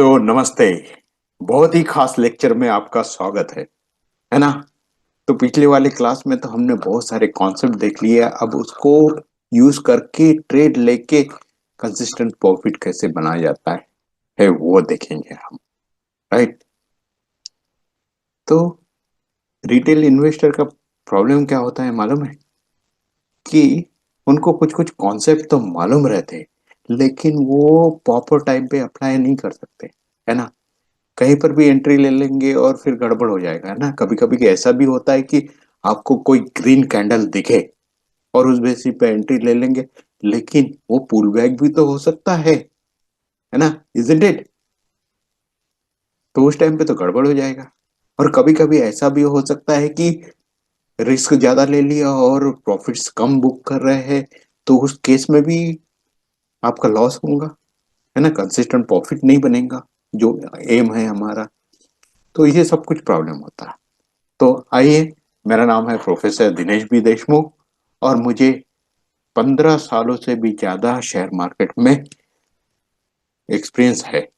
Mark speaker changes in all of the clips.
Speaker 1: दोस्तों नमस्ते। बहुत ही खास लेक्चर में आपका स्वागत है ना। तो पिछले वाले क्लास में तो हमने बहुत सारे कॉन्सेप्ट देख लिए, अब उसको यूज करके ट्रेड लेके कंसिस्टेंट प्रॉफिट कैसे बनाया जाता है वो देखेंगे हम। राइट। तो रिटेल इन्वेस्टर का प्रॉब्लम क्या होता है मालूम है कि उनको कुछ कुछ कॉन्सेप्ट तो मालूम रहते, लेकिन वो प्रॉपर टाइम पे अप्लाई नहीं कर सकते, है ना। कहीं पर भी एंट्री ले लेंगे और फिर गड़बड़ हो जाएगा, है ना। कभी कभी ऐसा भी होता है कि आपको कोई ग्रीन कैंडल दिखे और उस बेसिस पे एंट्री ले लेंगे, लेकिन वो पुल बैक भी तो हो सकता है ना, इजंट इट। तो उस टाइम पे तो गड़बड़ हो जाएगा। और कभी कभी ऐसा भी हो सकता है कि रिस्क ज्यादा ले लिया और प्रॉफिट्स कम बुक कर रहे हैं, तो उस केस में भी आपका लॉस होगा, है ना। कंसिस्टेंट प्रॉफिट नहीं बनेगा जो एम है हमारा। तो ये सब कुछ प्रॉब्लम होता है। तो आइए, मेरा नाम है प्रोफेसर दिनेश बी देशमुख और मुझे 15 सालों से भी ज्यादा शेयर मार्केट में एक्सपीरियंस है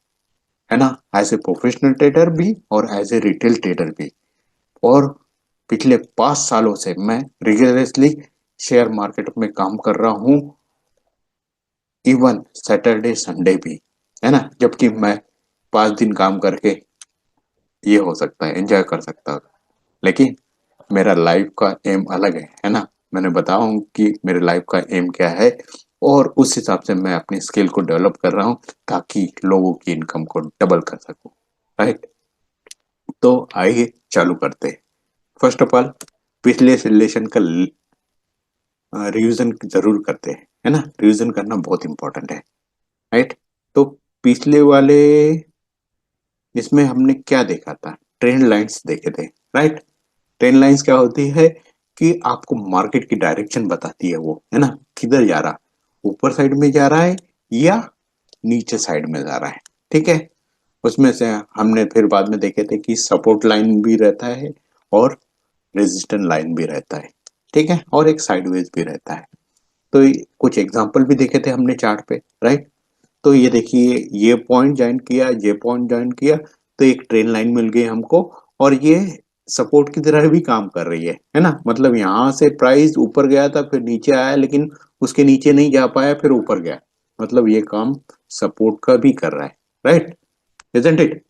Speaker 1: ना। एज ए प्रोफेशनल ट्रेडर भी और एज ए रिटेल ट्रेडर भी। और पिछले 5 सालों से मैं रिगुलरली शेयर मार्केट में काम कर रहा हूँ, इवन सैटरडे संडे भी, है ना। जबकि मैं 5 दिन काम करके ये हो सकता है एंजॉय कर सकता हूँ, लेकिन मेरा लाइफ का एम अलग है ना। मैंने बताऊं कि मेरे लाइफ का एम क्या है, और उस हिसाब से मैं अपनी स्किल को डेवलप कर रहा हूं ताकि लोगों की इनकम को डबल कर सकूं। राइट। तो आइए चालू करते हैं। फर्स्ट ऑफ ऑल, पिछले रिलेशन का रिवीजन जरूर करते हैं, है ना। रिवीजन करना बहुत इंपॉर्टेंट है। राइट। तो पिछले वाले इसमें हमने क्या देखा था, ट्रेंड लाइंस देखे थे। राइट। ट्रेंड लाइंस क्या होती है कि आपको मार्केट की डायरेक्शन बताती है, वो है ना, किधर जा रहा, ऊपर साइड में जा रहा है या नीचे साइड में जा रहा है। ठीक है। उसमें से हमने फिर बाद में देखे थे कि सपोर्ट लाइन भी रहता है और रेजिस्टेंट लाइन भी रहता है। ठीक है। और एक साइडवेज भी रहता है। तो कुछ एग्जांपल भी देखे थे हमने चार्ट पे। राइट। तो ये देखिए, ये पॉइंट ज्वाइन किया, ये पॉइंट ज्वाइन किया, तो एक ट्रेन लाइन मिल गई हमको। और ये सपोर्ट की तरह भी काम कर रही है ना। मतलब यहां से प्राइस ऊपर गया था, फिर नीचे आया, लेकिन उसके नीचे नहीं जा पाया, फिर ऊपर गया। मतलब ये काम सपोर्ट का भी कर रहा है। राइट। Isn't it.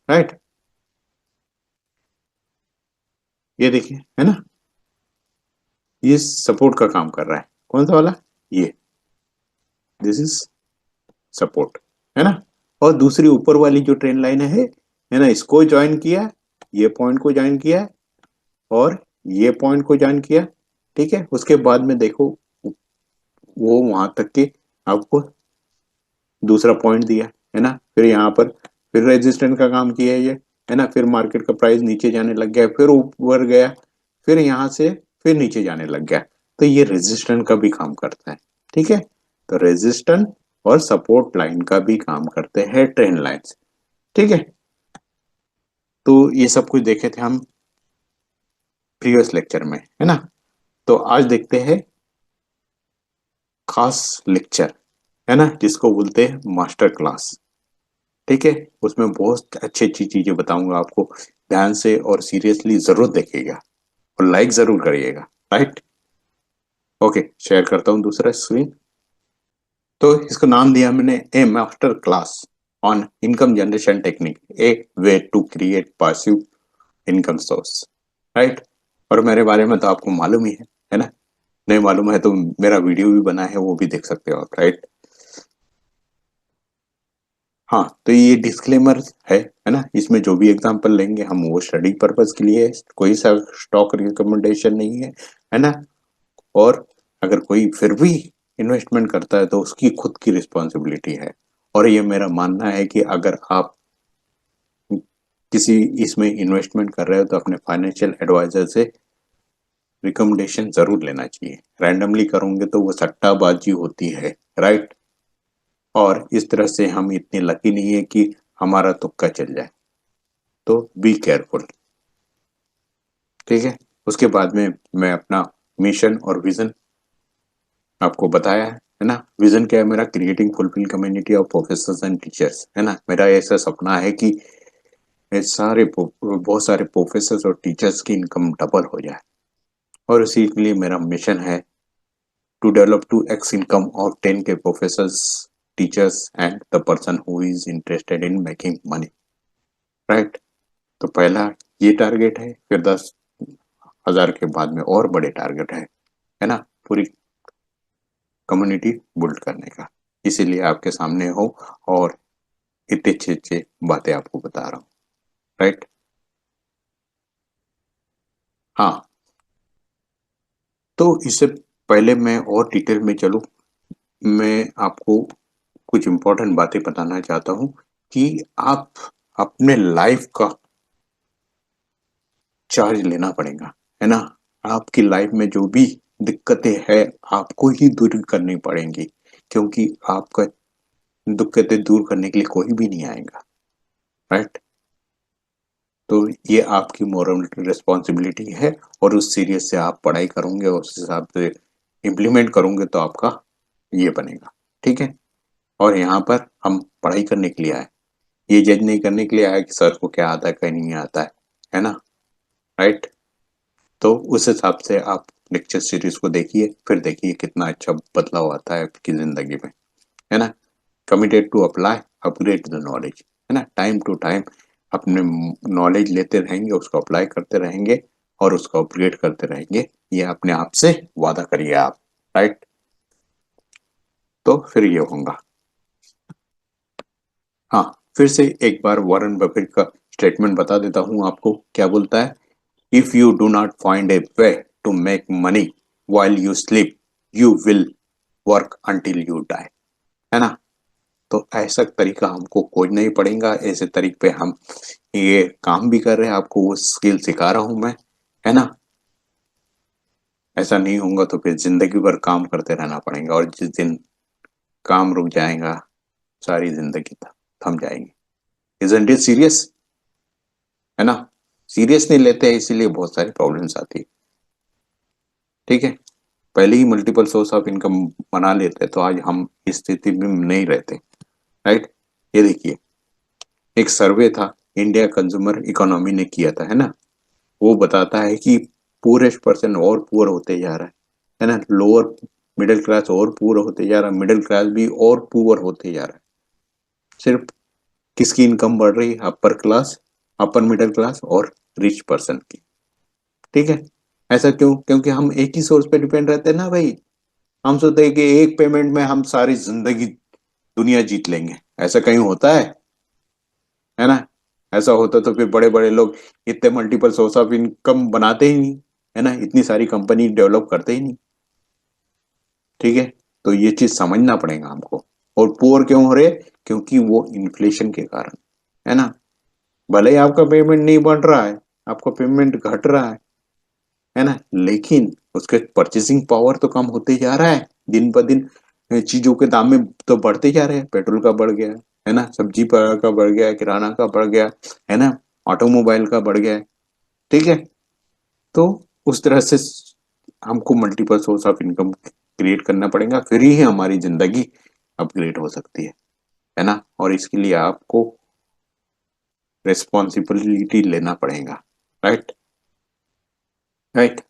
Speaker 1: राइट। ये देखिए, है ना, ये सपोर्ट का काम कर रहा है। कौन सा वाला? ये, दिस इज सपोर्ट, है ना। और दूसरी ऊपर वाली जो ट्रेन लाइन है ना, इसको ज्वाइन किया, ये पॉइंट को ज्वाइन किया और ये पॉइंट को ज्वाइन किया। ठीक है। उसके बाद में देखो, वो वहां तक के आपको दूसरा पॉइंट दिया, है ना। फिर यहाँ पर फिर रेजिस्टेंट का काम किया ये, है ना। फिर मार्केट का प्राइस नीचे जाने लग गया, फिर ऊपर गया, फिर यहाँ से फिर नीचे जाने लग गया। तो ये रेजिस्टेंट का भी काम करता है। ठीक है। तो रेजिस्टेंट और सपोर्ट लाइन का भी काम करते हैं ट्रेंड लाइंस। ठीक है। तो ये सब कुछ देखे थे हम प्रीवियस लेक्चर में, है ना। तो आज देखते हैं खास लेक्चर, है ना, जिसको बोलते हैं मास्टर क्लास। ठीक है। उसमें बहुत अच्छी अच्छी चीजें बताऊंगा आपको, ध्यान से और सीरियसली जरूर देखिएगा और लाइक जरूर करिएगा। राइट। ओके, शेयर करता हूँ दूसरा स्क्रीन। तो इसको नाम दिया मैंने a master class on income generation technique, a way to create passive income source. Right. और मेरे बारे में तो आपको मालूम ही है ना। नहीं मालूम है तो मेरा वीडियो भी बना है, वो भी देख सकते हो आप। राइट। हाँ, तो ये डिस्क्लेमर है ना। इसमें जो भी एग्जांपल लेंगे हम वो स्टडी पर्पस के लिए है, कोई सा स्टॉक रिकमेंडेशन नहीं है ना। और अगर कोई फिर भी इन्वेस्टमेंट करता है तो उसकी खुद की रिस्पॉन्सिबिलिटी है। और ये मेरा मानना है कि अगर आप किसी इसमें इन्वेस्टमेंट कर रहे हो तो अपने फाइनेंशियल एडवाइजर से रिकमेंडेशन जरूर लेना चाहिए। रैंडमली करोगे तो वो सट्टाबाजी होती है। राइट। और इस तरह से हम इतने लकी नहीं है कि हमारा तुक्का चल जाए। तो बी केयरफुल। ठीक है। उसके बाद में मैं अपना मिशन और विजन आपको बताया है ना। विजन क्या है मेरा, creating fulfil community of professors and teachers, है ना। मेरा ऐसा सपना है कि बहुत सारे प्रोफेसर्स और टीचर्स की इनकम डबल हो जाए, और इसी के लिए मेरा मिशन है to develop two x income of 10K professors, teachers and the person who is interested in making money, right. तो पहला ये टारगेट है, फिर 10,000 के बाद में और बड़े टारगेट है ना, पूरी कम्युनिटी बिल्ड करने का। इसीलिए आपके सामने हो और इतने अच्छे अच्छे बातें आपको बता रहा हूँ, राइट। हाँ, तो इससे पहले मैं और डिटेल में चलूँ, मैं आपको कुछ इम्पोर्टेंट बातें बताना चाहता हूँ कि आप अपने लाइफ का चार्ज लेना पड़ेगा, है ना। आपकी लाइफ में जो भी दिक्कतें हैं आपको ही दूर करनी पड़ेंगी, क्योंकि आपका दिक्कतें दूर करने के लिए कोई भी नहीं आएगा, राइट। तो ये आपकी मोरल रिस्पॉन्सिबिलिटी है, और उस सीरियस से आप पढ़ाई करोगे और उस हिसाब से इम्प्लीमेंट करोगे तो आपका ये बनेगा, ठीक है। और यहाँ पर हम पढ़ाई करने के लिए आए, ये जज नहीं करने के लिए आए कि सर को क्या आता है क्या नहीं आता है ना, राइट। तो उस हिसाब से आप लेक्चर सीरीज को देखिए, फिर देखिए कितना अच्छा बदलाव आता है आपकी जिंदगी में, है ना। Committed to apply upgrade the knowledge, है ना। टाइम टू टाइम अपने नॉलेज लेते रहेंगे, उसको अप्लाई करते रहेंगे और उसको अपग्रेड करते रहेंगे, ये अपने आप से वादा करिए आप, राइट। तो फिर ये होगा। हाँ, फिर से एक बार वॉरेन बफेट का स्टेटमेंट बता देता हूँ आपको, क्या बोलता है। If you do not find a way to make money while you sleep, you will work until you die, है ना। तो ऐसा तरीका हमको खोजना ही पड़ेगा, ऐसे तरीके पे हम ये काम भी कर रहे हैं, आपको वो स्किल सिखा रहा हूं मैं, है ना। ऐसा नहीं होगा तो फिर जिंदगी भर काम करते रहना पड़ेगा, और जिस दिन काम रुक जाएगा सारी जिंदगी थम जाएगी। इजंट इट सीरियस, है ना। सीरियस नहीं लेते हैं इसीलिए बहुत सारी प्रॉब्लम्स आती है, ठीक है। पहले ही मल्टीपल सोर्स ऑफ इनकम बना लेते तो आज हम इस स्थिति में नहीं रहते, राइट। ये देखिए, एक सर्वे था, इंडिया कंज्यूमर इकोनॉमी ने किया था, है ना। वो बताता है कि पूरेस्ट पर्सन और पुअर होते जा रहा है ना। लोअर मिडिल क्लास और पुअर होते जा रहा है, मिडिल क्लास भी और पुअर होते जा रहा है। सिर्फ किसकी इनकम बढ़ रही है, upper class, upper middle class और रिच पर्सन की, ठीक है। ऐसा क्यों, क्योंकि हम एक ही सोर्स पे डिपेंड रहते हैं ना भाई। हम सोचते हैं कि एक पेमेंट में हम सारी जिंदगी दुनिया जीत लेंगे, ऐसा कहीं होता है ना। ऐसा होता तो फिर बड़े बड़े लोग इतने मल्टीपल सोर्स ऑफ इनकम बनाते ही नहीं, है ना, इतनी सारी कंपनी डेवलप करते ही नहीं, ठीक है। तो ये चीज समझना पड़ेगा हमको। और पुअर क्यों हो रहे, क्योंकि वो इन्फ्लेशन के कारण, है ना। भले ही आपका पेमेंट नहीं बढ़ रहा है, आपका पेमेंट घट रहा है ना, लेकिन उसके परचेसिंग पावर तो कम होते जा रहा है दिन ब दिन। चीजों के दाम में तो बढ़ते जा रहे हैं, पेट्रोल का बढ़ गया है ना, सब्जी का बढ़ गया है, किराना का बढ़ गया है ना, ऑटोमोबाइल का बढ़ गया है, ठीक है। तो उस तरह से हमको multiple source of income create करना पड़ेगा, फिर ही हमारी जिंदगी अपग्रेड हो सकती है ना। और इसके लिए आपको रिस्पॉन्सिबिलिटी लेना पड़ेगा, राइट, राइट।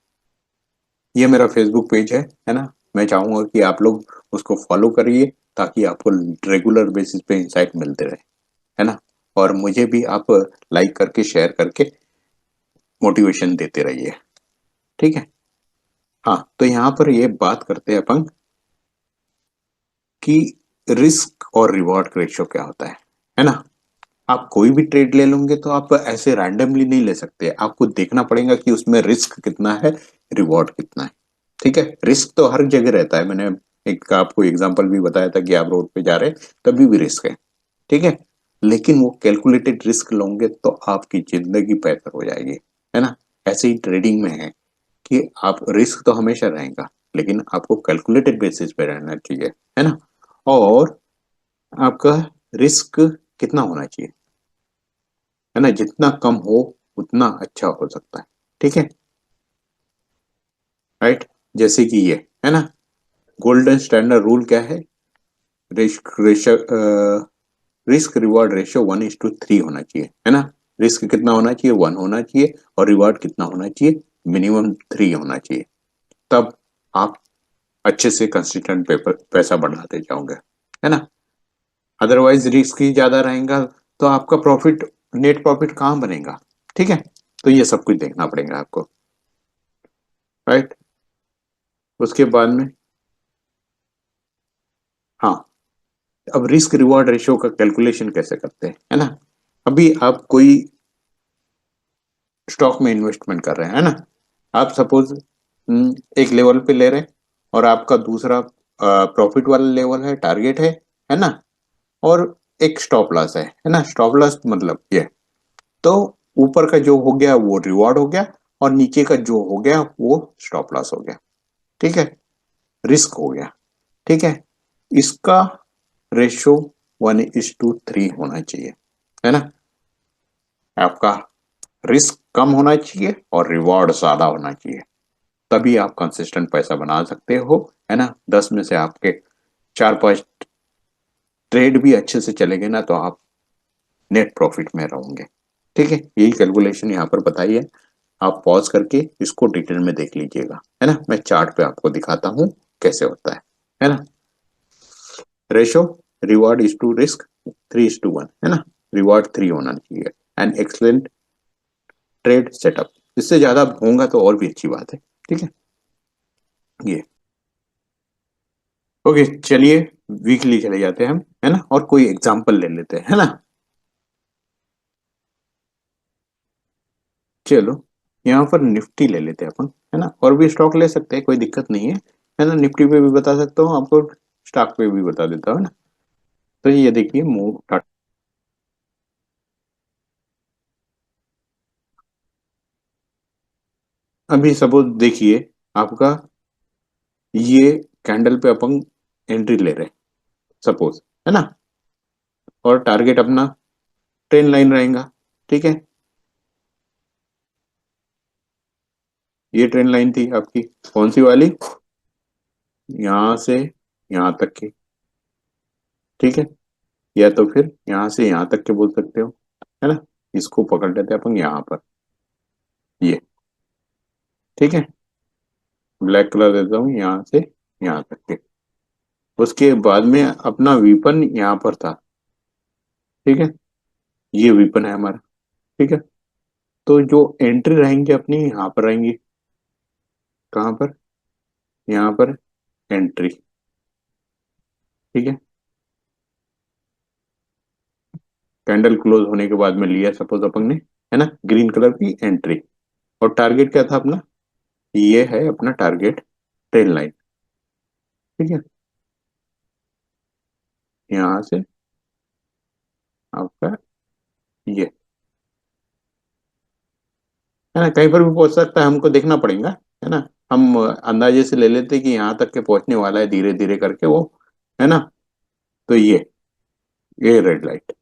Speaker 1: ये मेरा फेसबुक पेज है ना। मैं चाहूंगा कि आप लोग उसको फॉलो करिए, ताकि आपको रेगुलर बेसिस पे इंसाइट मिलते रहे, है ना। और मुझे भी आप लाइक करके शेयर करके मोटिवेशन देते रहिए, ठीक है। हाँ, तो यहाँ पर ये बात करते हैं अपन कि रिस्क और रिवॉर्ड रेशियो क्या होता है ना। आप कोई भी ट्रेड ले लोगे तो आप ऐसे रैंडमली नहीं ले सकते, आपको देखना पड़ेगा कि उसमें रिस्क कितना है, रिवॉर्ड कितना है, ठीक है। रिस्क तो हर जगह रहता है, मैंने एक आपको एग्जांपल भी बताया था कि आप रोड पे जा रहे हैं तभी भी रिस्क है, ठीक है। लेकिन वो कैलकुलेटेड रिस्क लोगे तो आपकी जिंदगी बेहतर हो जाएगी, है ना। ऐसे ही ट्रेडिंग में है कि आप रिस्क तो हमेशा रहेगा, लेकिन आपको कैलकुलेटेड बेसिस पे रहना चाहिए, है ना। और आपका रिस्क कितना होना चाहिए, है ना, जितना कम हो उतना अच्छा हो सकता है, ठीक है, राइट। जैसे कि ये है ना, गोल्डन स्टैंडर्ड रूल क्या है? रिस्क रिस्क रिवॉर्ड रेशियो 1:3 होना चाहिए, है ना। रिस्क कितना होना चाहिए? 1 होना चाहिए, और रिवॉर्ड कितना होना चाहिए? मिनिमम 3 होना चाहिए। तब आप अच्छे से कंसिस्टेंट पेपर पैसा बढ़ाते जाओगे, है ना। अदरवाइज रिस्क ही ज्यादा रहेगा तो आपका प्रॉफिट, नेट प्रॉफिट कहाँ बनेगा? ठीक है, तो ये सब कुछ देखना पड़ेगा आपको, राइट। उसके बाद में, हाँ, अब रिस्क रिवॉर्ड रेशियो का कैलकुलेशन कैसे करते हैं, है ना। अभी आप कोई स्टॉक में इन्वेस्टमेंट कर रहे हैं, है ना। आप सपोज एक लेवल पे ले रहे हैं, और आपका दूसरा प्रॉफिट वाला लेवल है, टारगेट है ना। और एक स्टॉप लॉस है ना। स्टॉप लॉस मतलब ये, तो ऊपर का जो हो गया वो रिवॉर्ड हो गया, और नीचे का जो हो गया वो स्टॉप लॉस हो गया, ठीक है, रिस्क हो गया, ठीक है। इसका रेशो 1:3 होना चाहिए, है ना। आपका रिस्क कम होना चाहिए और रिवॉर्ड ज्यादा होना चाहिए, तभी आप कंसिस्टेंट पैसा बना सकते हो, है ना। 10 में से आपके 4-5 ट्रेड भी अच्छे से चलेंगे ना, तो आप नेट प्रॉफिट में रहोगे, ठीक है। यही कैलकुलेशन यहाँ पर बताई है। आप पॉज करके इसको डिटेल में देख लीजिएगा, है ना। मैं चार्ट पे आपको दिखाता हूँ कैसे होता है ना। Ratio reward is to risk 3:1, है ना। रिवॉर्ड 3 होना चाहिए। एंड एक्सलेंट ट्रेड सेटअप, इससे ज्यादा होगा तो और भी अच्छी बात है, ठीक है। ये ओके, चलिए वीकली चले जाते हैं हम, है ना, और कोई एग्जांपल ले लेते हैं, है ना। चलो, यहाँ पर निफ्टी ले लेते हैं अपन, है ना। और भी स्टॉक ले सकते हैं, कोई दिक्कत नहीं है ना। निफ्टी पे भी बता सकता हूँ आपको, स्टॉक पे भी बता देता हूँ, है ना। तो ये देखिए मूव, अभी सपोज देखिए आपका, ये कैंडल पे अपन एंट्री ले रहे हैं सपोज, है ना। और टारगेट अपना ट्रेन लाइन रहेगा, ठीक है। ये ट्रेन लाइन थी आपकी, कौन सी वाली? यहाँ से यहाँ तक की, ठीक है। या तो फिर यहाँ से यहाँ तक के बोल सकते हो, है ना। इसको पकड़ लेते हैं अपन यहाँ पर, ये, ठीक है। ब्लैक कलर देता हूँ यहाँ से यहाँ तक के। उसके बाद में अपना वीपन यहाँ पर था, ठीक है। ये वीपन है हमारा, ठीक है। तो जो एंट्री रहेंगी अपनी यहाँ पर रहेंगी, कहाँ पर? यहाँ पर एंट्री, ठीक है। कैंडल क्लोज होने के बाद में लिया सपोज अपन ने, है ना, ग्रीन कलर की एंट्री। और टारगेट क्या था अपना? ये है अपना टारगेट, ट्रेल लाइन, ठीक है। यहाँ से आपका ये, है ना, कहीं पर भी पहुंच सकता है, हमको देखना पड़ेगा, है ना। हम अंदाजे से ले लेते कि यहाँ तक के पहुंचने वाला है धीरे धीरे करके वो, है ना। तो ये रेड लाइट,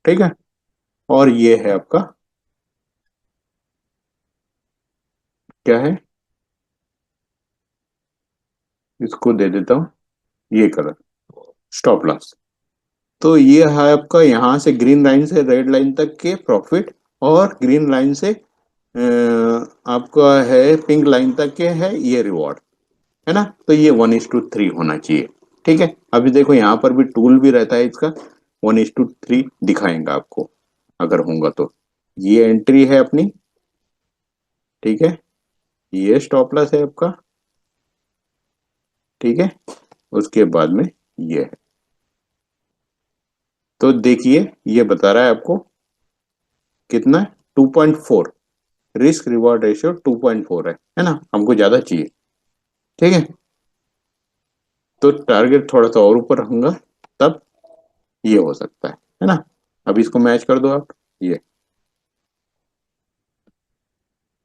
Speaker 1: ठीक है। और ये है आपका, क्या है, इसको दे देता हूँ ये कलर, स्टॉप लॉस। तो ये है आपका यहाँ से ग्रीन लाइन से रेड लाइन तक के प्रॉफिट, और ग्रीन लाइन से आपका है पिंक लाइन तक के है ये रिवॉर्ड, है ना। तो ये 1:3 होना चाहिए, ठीक है। अभी देखो यहाँ पर भी टूल भी रहता है इसका, 1:3 दिखाएंगा आपको अगर होगा तो। ये एंट्री है अपनी, ठीक है। ये स्टॉप लॉस है आपका, ठीक है। उसके बाद में ये है, तो देखिए ये बता रहा है आपको कितना, 2.4, रिस्क रिवॉर्ड रेशियो 2.4 है ना। हमको ज्यादा चाहिए, ठीक है। तो टारगेट थोड़ा सा और ऊपर रहूंगा, तब ये हो सकता है ना। अब इसको मैच कर दो आप, ये,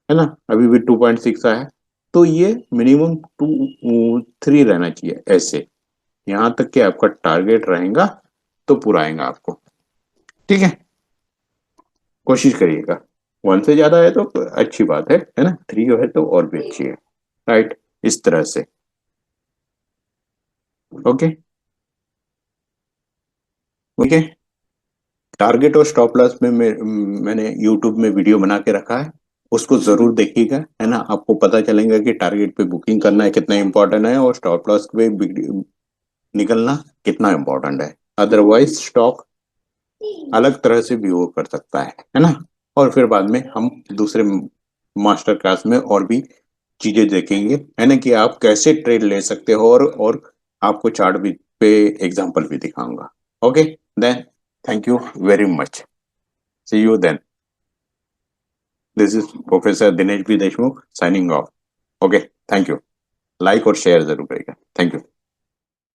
Speaker 1: है ना। अभी भी 2.6 आया, तो ये मिनिमम 2-3 रहना चाहिए ऐसे, यहां तक कि आपका टारगेट रहेगा तो पूरा आएगा आपको, ठीक है। कोशिश करिएगा, 1 से ज्यादा है तो अच्छी बात है ना। 3 है तो और भी अच्छी है, राइट। इस तरह से, ओके, ओके। टारगेट और स्टॉप लॉस में मैंने यूट्यूब में वीडियो बना के रखा है, उसको जरूर देखिएगा, है ना। आपको पता चलेगा कि टारगेट पे बुकिंग करना है कितना इंपॉर्टेंट है और स्टॉप लॉस पे निकलना कितना इंपॉर्टेंट है। अदरवाइज स्टॉक अलग तरह से भी वो कर सकता है ना। और फिर बाद में हम दूसरे मास्टर क्लास में और भी चीजें देखेंगे, है ना, कि आप कैसे ट्रेड ले सकते हो, और आपको चार्ट भी पे एग्जांपल भी दिखाऊंगा। Okay, then thank you very much, see you then. This is professor Dinesh B Deshmukh signing off. Okay, thank you. Like और शेयर जरूर करिएगा। Thank you.